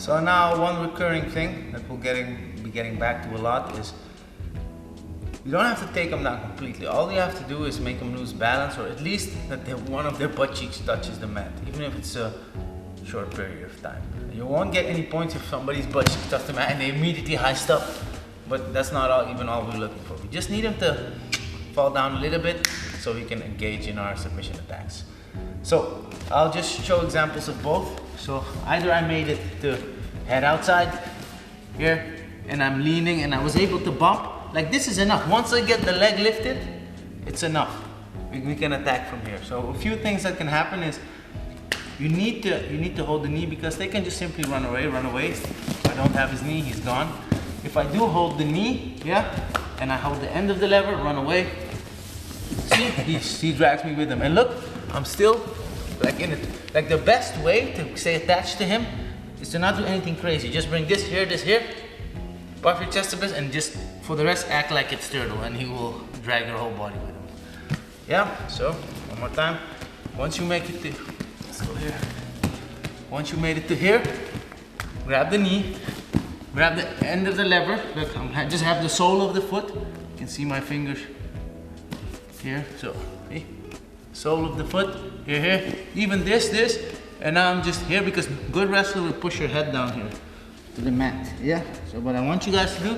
So now one recurring thing that we'll be getting back to a lot is you don't have to take them down completely. All you have to do is make them lose balance, or at least that one of their butt cheeks touches the mat, even if it's a short period of time. You won't get any points if somebody's butt cheeks touch the mat and they immediately heist up, but that's not even all we're looking for. We just need them to fall down a little bit so we can engage in our submission attacks. So I'll just show examples of both. So either I made it to head outside here and I'm leaning and I was able to bump. Like this is enough. Once I get the leg lifted, it's enough. We can attack from here. So a few things that can happen is you need to hold the knee, because they can just simply run away. If I don't have his knee, he's gone. If I do hold the knee, yeah, and I hold the end of the lever, run away. See, he drags me with him. And look, I'm still like in it. Like the best way to stay attached to him is to not do anything crazy. Just bring this here, puff your chest a bit, and just for the rest act like it's turtle, and he will drag your whole body with him. Yeah, so one more time. Once you make it to, let's go here. Once you made it to here, grab the knee, grab the end of the lever. Look, I just have the sole of the foot. You can see my fingers here. So, see? Sole of the foot, here, even this, and now I'm just here, because good wrestler will push your head down here to the mat. Yeah, so what I want you guys to do,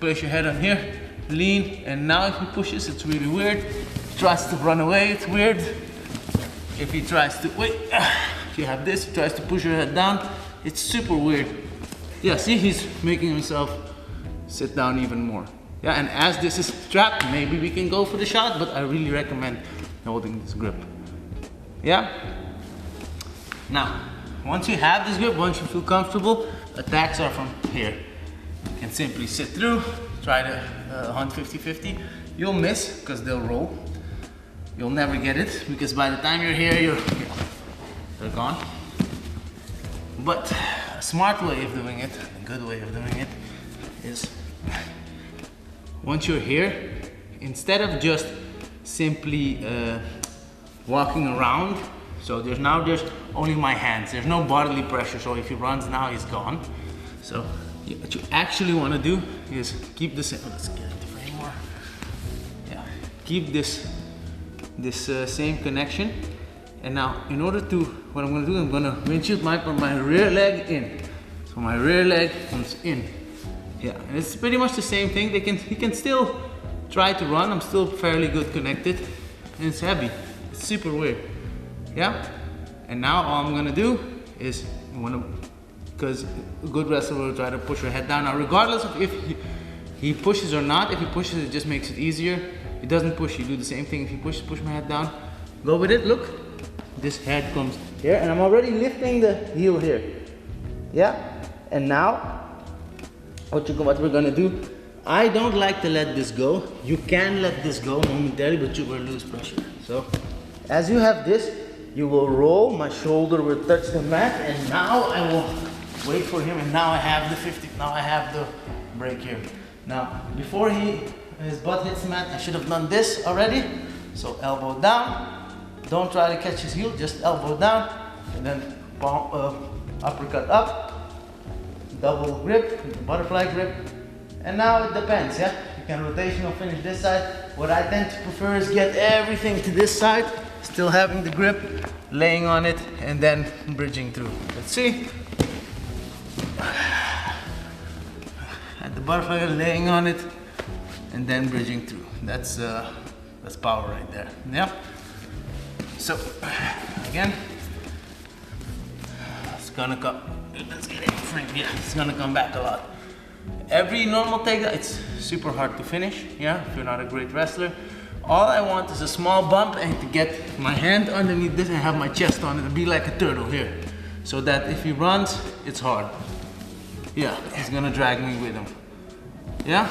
place your head on here, lean, and now if he pushes, it's really weird. If he tries to run away, it's weird. If he tries to, if you have this, he tries to push your head down, it's super weird. Yeah, see, he's making himself sit down even more. Yeah, and as this is strapped, maybe we can go for the shot, but I really recommend holding this grip. Yeah? Now, once you have this grip, once you feel comfortable, attacks are from here. You can simply sit through, try to hunt 50-50. You'll miss, because they'll roll. You'll never get it, because by the time you're here, they're gone. But a smart way of doing it, a good way of doing it, is once you're here, instead of just simply walking around, so there's only my hands, there's no bodily pressure, so if he runs now, he's gone. So what you actually want to do is keep the same, let's get it the frame more. Yeah, keep this same connection. And now, in order to, what I'm going to do, I'm going to windshield my rear leg in. So my rear leg comes in. Yeah, and it's pretty much the same thing. He can still try to run. I'm still fairly good connected, and it's heavy. It's super weird. Yeah, and now all I'm going to do is, because a good wrestler will try to push your head down. Now, regardless of if he pushes or not, if he pushes, it just makes it easier. If he doesn't push, you do the same thing. If he pushes, push my head down. Go with it. Look. This head comes here, and I'm already lifting the heel here. Yeah? And now, what we're gonna do, I don't like to let this go. You can let this go momentarily, but you will lose pressure. So, as you have this, you will roll, my shoulder will touch the mat, and now I will wait for him, and now I have the 50, now I have the break here. Now, before his butt hits the mat, I should have done this already. So, elbow down. Don't try to catch his heel, just elbow down, and then uppercut up, double grip, butterfly grip, and now it depends, yeah? You can rotational finish this side. What I tend to prefer is get everything to this side, still having the grip, laying on it, and then bridging through. Let's see. At the butterfly, laying on it, and then bridging through. That's power right there, yeah? So, again, it's gonna come, let's get it frame, yeah, it's gonna come back a lot. Every normal takedown, it's super hard to finish, yeah, if you're not a great wrestler. All I want is a small bump and to get my hand underneath this and have my chest on it and be like a turtle here. So that if he runs, it's hard. Yeah, he's gonna drag me with him. Yeah?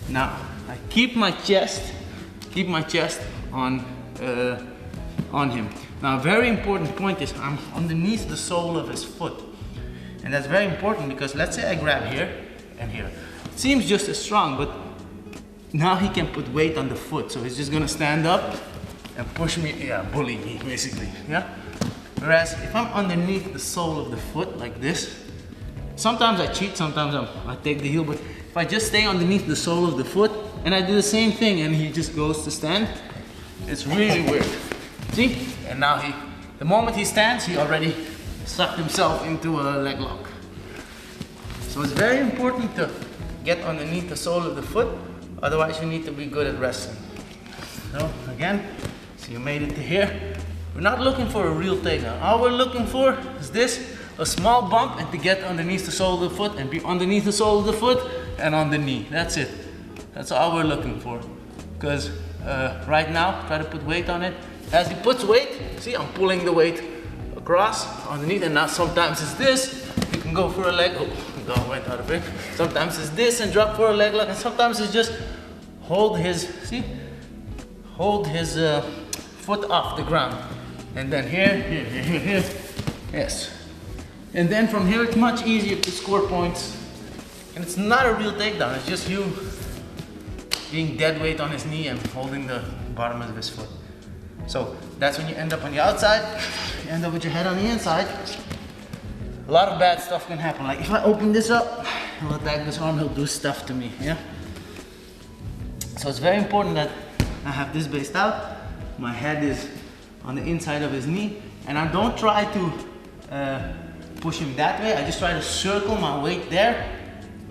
Now, I keep my chest on him. Now, a very important point is I'm underneath the sole of his foot. And that's very important because let's say I grab here and here. It seems just as strong, but now he can put weight on the foot. So he's just gonna stand up and push me, yeah, bully me basically, yeah? Whereas if I'm underneath the sole of the foot like this, sometimes I cheat, sometimes I take the heel, but if I just stay underneath the sole of the foot and I do the same thing and he just goes to stand, it's really weird. See? And now the moment he stands, he already sucked himself into a leg lock. So it's very important to get underneath the sole of the foot, otherwise you need to be good at wrestling. So again, so you made it to here. We're not looking for a real takedown. All we're looking for is this, a small bump, and to get underneath the sole of the foot and be underneath the sole of the foot and on the knee. That's it. That's all we're looking for. Because right now, try to put weight on it. As he puts weight, see, I'm pulling the weight across, underneath, and now sometimes it's this. You can go for a leg, oh, went out of it. Sometimes it's this and drop for a leg lock, and sometimes it's just hold his, see? Hold his foot off the ground. And then here, yes. And then from here, it's much easier to score points. And it's not a real takedown, it's just you being dead weight on his knee and holding the bottom of his foot. So that's when you end up on the outside, you end up with your head on the inside. A lot of bad stuff can happen. Like if I open this up, I'll attack this arm, he'll do stuff to me, yeah? So it's very important that I have this based out. My head is on the inside of his knee, and I don't try to push him that way. I just try to circle my weight there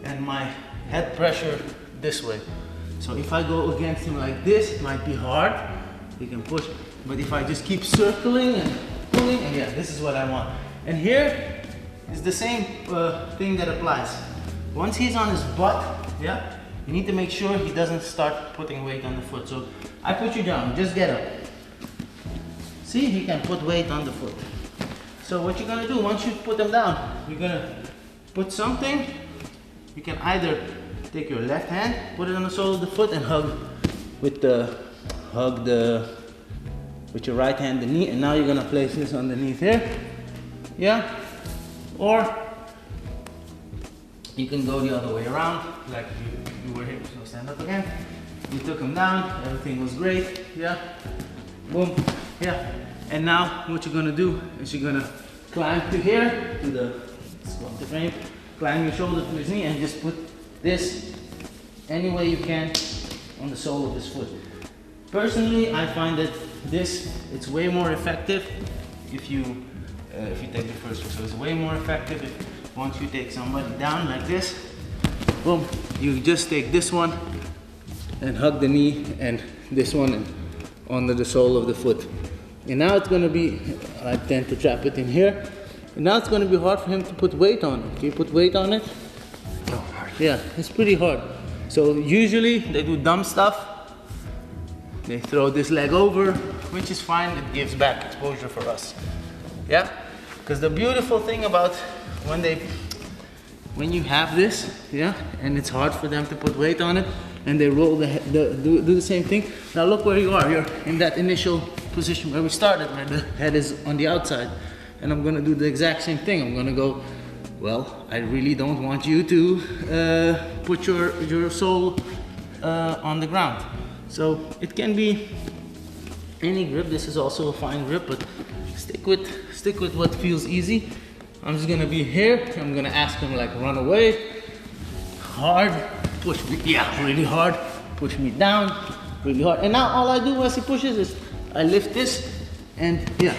and my head pressure this way. So if I go against him like this, it might be hard. He can push, but if I just keep circling and pulling, and yeah, this is what I want. And here is the same thing that applies. Once he's on his butt, yeah, you need to make sure he doesn't start putting weight on the foot. So I put you down, just get up. See, he can put weight on the foot. So what you're gonna do, once you put him down, you're gonna put something. You can either take your left hand, put it on the sole of the foot, and hug with with your right hand the knee, and now you're gonna place this underneath here, yeah? Or you can go the other way around, like you were here. So stand up again. You took him down, everything was great, yeah? Boom, yeah. And now what you're gonna do is you're gonna climb to here, to the frame, climb your shoulder to his knee, and just put this any way you can on the sole of his foot. Personally, I find that it's way more effective if you take the first one. So it's way more effective if once you take somebody down like this, boom, you just take this one and hug the knee and this one and under the sole of the foot. And now it's going to be, I tend to trap it in here, and now it's going to be hard for him to put weight on it. Can you put weight on it? No, hard. Yeah, it's pretty hard. So usually they do dumb stuff. They throw this leg over, which is fine. It gives back exposure for us. Yeah? Because the beautiful thing about when you have this, yeah, and it's hard for them to put weight on it, and they roll do the same thing. Now look where you are. You're in that initial position where we started, where the head is on the outside. And I'm gonna do the exact same thing. I'm gonna go, well, I really don't want you to put your sole on the ground. So it can be any grip. This is also a fine grip, but stick with what feels easy. I'm just gonna be here. I'm gonna ask him like run away, hard, push me, yeah, really hard, push me down, really hard. And now all I do as he pushes is I lift this, and yeah,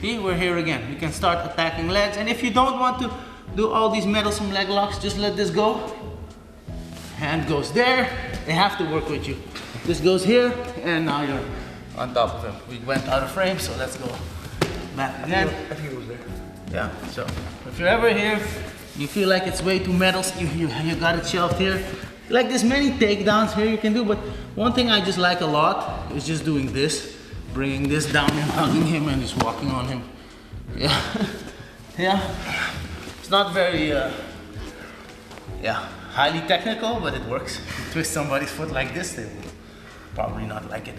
see, we're here again. You can start attacking legs, and if you don't want to do all these meddlesome leg locks, just let this go. Hand goes there. They have to work with you. This goes here, and now you're on top of him. We went out of frame, so let's go back again. I think it was there. Yeah, so if you're ever here, you feel like it's way too meddlesome, you got it shelved here. Like there's many takedowns here you can do, but one thing I just like a lot is just doing this, bringing this down and hugging him and just walking on him. Yeah, yeah. It's not very, highly technical, but it works. You twist somebody's foot like this, they will probably not like it.